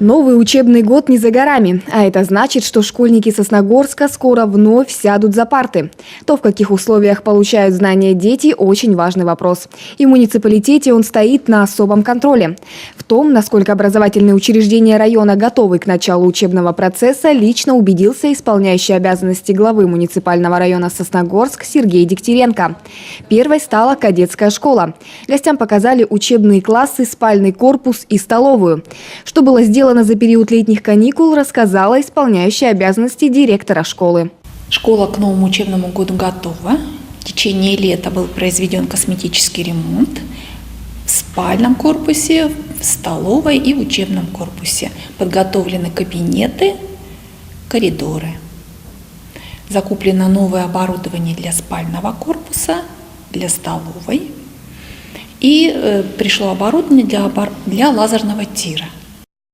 Новый учебный год не за горами, а это значит, что школьники Сосногорска скоро вновь сядут за парты. То, в каких условиях получают знания дети, очень важный вопрос. И в муниципалитете он стоит на особом контроле. В том, насколько образовательные учреждения района готовы к началу учебного процесса, лично убедился исполняющий обязанности главы муниципального района Сосногорск Сергей Дегтяренко. Первой стала кадетская школа. Гостям показали учебные классы, спальный корпус и столовую. Что было сделано за период летних каникул, рассказала исполняющая обязанности директора школы. Школа к новому учебному году готова. В течение лета был произведен косметический ремонт в спальном корпусе, в столовой и в учебном корпусе. Подготовлены кабинеты, коридоры. Закуплено новое оборудование для спального корпуса, для столовой. И пришло оборудование для лазерного тира.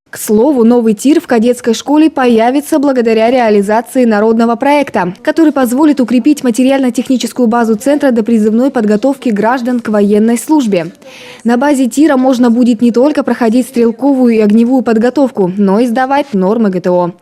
К слову, новый тир в кадетской школе появится благодаря реализации народного проекта, который позволит укрепить материально-техническую базу центра до призывной подготовки граждан к военной службе. На базе тира можно будет не только проходить стрелковую и огневую подготовку, но и сдавать нормы ГТО.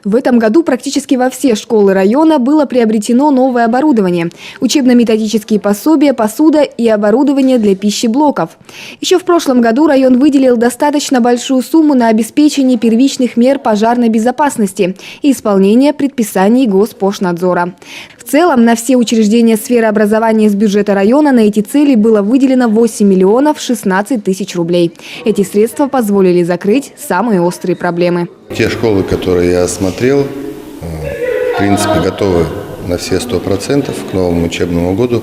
В этом году практически во все школы района было приобретено новое оборудование – учебно-методические пособия, посуда и оборудование для пищеблоков. Еще в прошлом году район выделил достаточно большую сумму на обеспечение первичных мер пожарной безопасности и исполнение предписаний Госпошнадзора. В целом, на все учреждения сферы образования из бюджета района на эти цели было выделено 8 миллионов 16 тысяч рублей. Эти средства позволили закрыть самые острые проблемы. Те школы, которые я осмотрел, в принципе, готовы на все 100% к новому учебному году.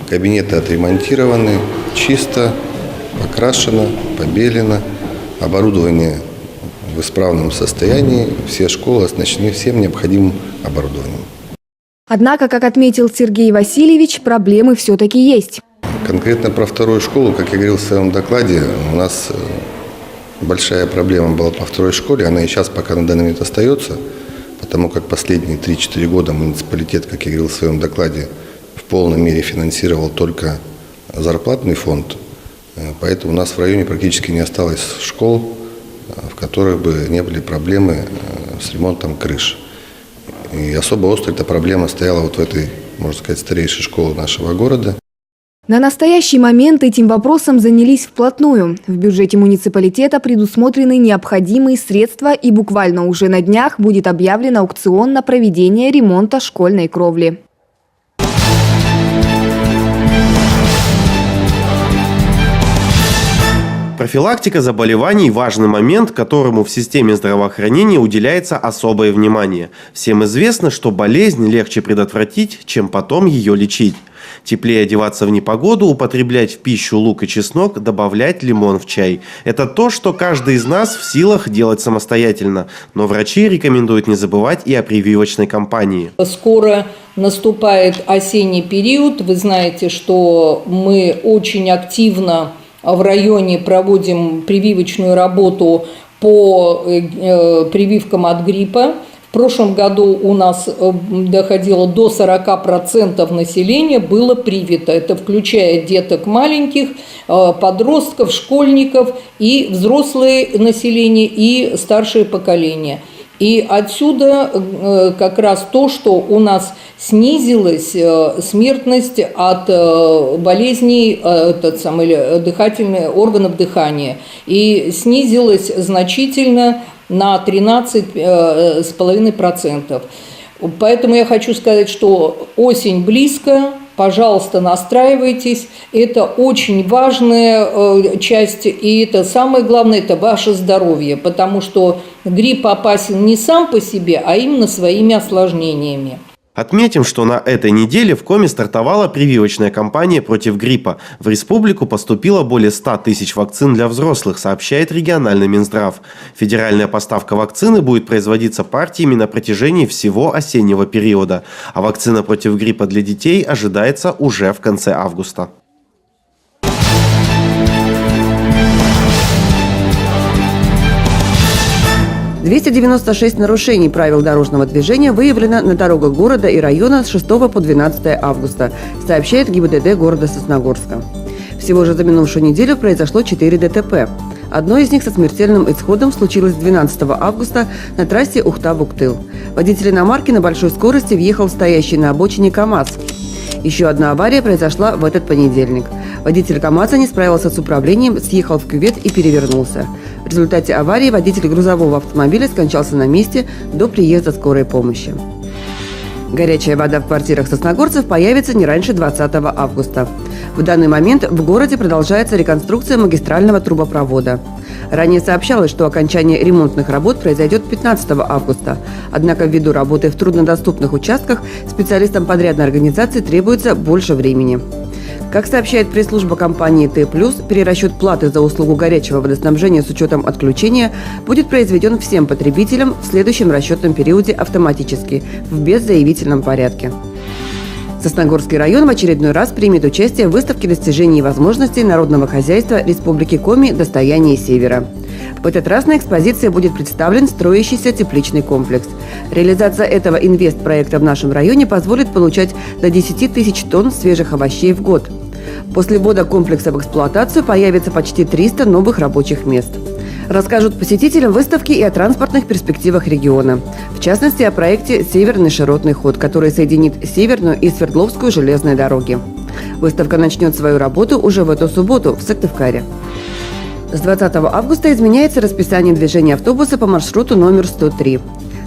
Кабинеты отремонтированы, чисто, покрашено, побелено, оборудование в исправном состоянии, все школы оснащены всем необходимым оборудованием. Однако, как отметил Сергей Васильевич, проблемы все-таки есть. Конкретно про вторую школу, как я говорил в своем докладе, у нас большая проблема была по второй школе, она и сейчас пока на данный момент остается, потому как последние 3-4 года муниципалитет, как я говорил в своем докладе, в полной мере финансировал только зарплатный фонд, поэтому у нас в районе практически не осталось школ, в которых бы не были проблемы с ремонтом крыш. И особо остро эта проблема стояла вот в этой, можно сказать, старейшей школе нашего города. На настоящий момент этим вопросом занялись вплотную. В бюджете муниципалитета предусмотрены необходимые средства, и буквально уже на днях будет объявлен аукцион на проведение ремонта школьной кровли. Профилактика заболеваний – важный момент, которому в системе здравоохранения уделяется особое внимание. Всем известно, что болезнь легче предотвратить, чем потом ее лечить. Теплее одеваться в непогоду, употреблять в пищу лук и чеснок, добавлять лимон в чай. Это то, что каждый из нас в силах делать самостоятельно. Но врачи рекомендуют не забывать и о прививочной кампании. Скоро наступает осенний период. Вы знаете, что мы очень активно в районе проводим прививочную работу по прививкам от гриппа. В прошлом году у нас доходило до 40% населения было привито. Это включая деток маленьких, подростков, школьников и взрослое население, и старшее поколение. И отсюда как раз то, что у нас снизилась смертность от болезней дыхательных органов дыхания. И снизилась значительно на 13,5%. Поэтому я хочу сказать, что осень близко. Пожалуйста, настраивайтесь. Это очень важная часть, и это самое главное – это ваше здоровье, потому что грипп опасен не сам по себе, а именно своими осложнениями. Отметим, что на этой неделе в Коме стартовала прививочная кампания против гриппа. В республику поступило более 100 тысяч вакцин для взрослых, сообщает региональный Минздрав. Федеральная поставка вакцины будет производиться партиями на протяжении всего осеннего периода. А вакцина против гриппа для детей ожидается уже в конце августа. 296 нарушений правил дорожного движения выявлено на дорогах города и района с 6 по 12 августа, сообщает ГИБДД города Сосногорска. Всего же за минувшую неделю произошло 4 ДТП. Одно из них со смертельным исходом случилось 12 августа на трассе Ухта-Буктыл. Водитель иномарки на большой скорости въехал в стоящий на обочине КАМАЗ. Еще одна авария произошла в этот понедельник. Водитель КАМАЗа не справился с управлением, съехал в кювет и перевернулся. В результате аварии водитель грузового автомобиля скончался на месте до приезда скорой помощи. Горячая вода в квартирах сосногорцев появится не раньше 20 августа. В данный момент в городе продолжается реконструкция магистрального трубопровода. Ранее сообщалось, что окончание ремонтных работ произойдет 15 августа. Однако ввиду работы в труднодоступных участках специалистам подрядной организации требуется больше времени. Как сообщает пресс-служба компании Т+, перерасчет платы за услугу горячего водоснабжения с учетом отключения будет произведен всем потребителям в следующем расчетном периоде автоматически, в беззаявительном порядке. Сосногорский район в очередной раз примет участие в выставке достижений и возможностей народного хозяйства Республики Коми «Достояние Севера». В этот раз на экспозиции будет представлен строящийся тепличный комплекс. Реализация этого инвестпроекта в нашем районе позволит получать до 10 тысяч тонн свежих овощей в год. После ввода комплекса в эксплуатацию появится почти 300 новых рабочих мест. Расскажут посетителям выставки и о транспортных перспективах региона. В частности, о проекте «Северный широтный ход», который соединит Северную и Свердловскую железные дороги. Выставка начнет свою работу уже в эту субботу в Сыктывкаре. С 20 августа изменяется расписание движения автобуса по маршруту номер 103.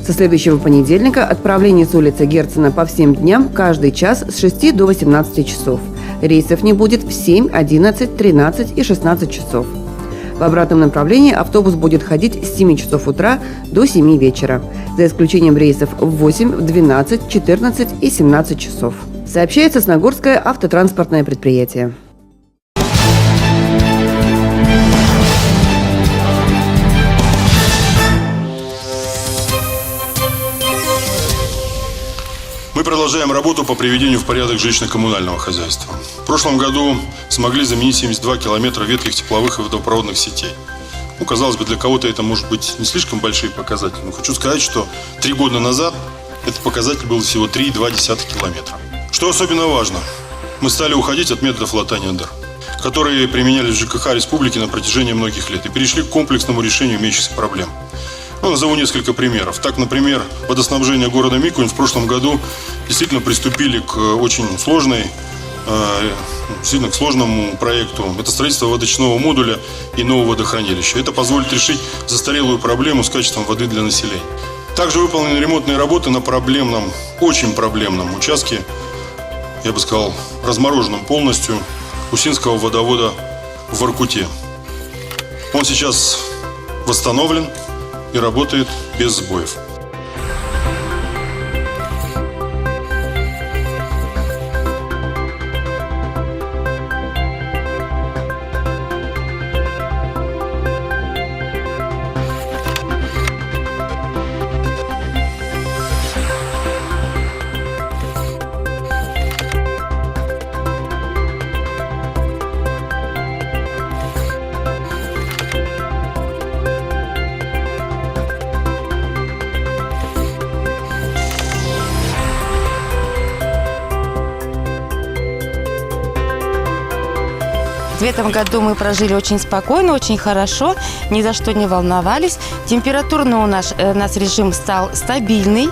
Со следующего понедельника отправление с улицы Герцена по всем дням каждый час с 6 до 18 часов. Рейсов не будет в 7, 11, 13 и 16 часов. В обратном направлении автобус будет ходить с 7 часов утра до 7 вечера, за исключением рейсов в 8, в 12, 14 и 17 часов. Сообщает Сосногорское автотранспортное предприятие. Мы продолжаем работу по приведению в порядок жилищно-коммунального хозяйства. В прошлом году смогли заменить 72 километра ветхих тепловых и водопроводных сетей. Казалось бы, для кого-то это может быть не слишком большие показатели, но хочу сказать, что 3 года назад этот показатель был всего 3,2 километра. Что особенно важно, мы стали уходить от методов латания дыр, которые применялись в ЖКХ республики на протяжении многих лет, и перешли к комплексному решению имеющихся проблем. Назову несколько примеров. Так, например, водоснабжение города Микунь в прошлом году действительно приступили к очень сложному проекту. Это строительство водочного модуля и нового водохранилища. Это позволит решить застарелую проблему с качеством воды для населения. Также выполнены ремонтные работы на очень проблемном участке, я бы сказал, размороженном полностью, Усинского водовода в Воркуте. Он сейчас восстановлен и работает без сбоев. В этом году мы прожили очень спокойно, очень хорошо, ни за что не волновались. Температурный у нас режим стал стабильный.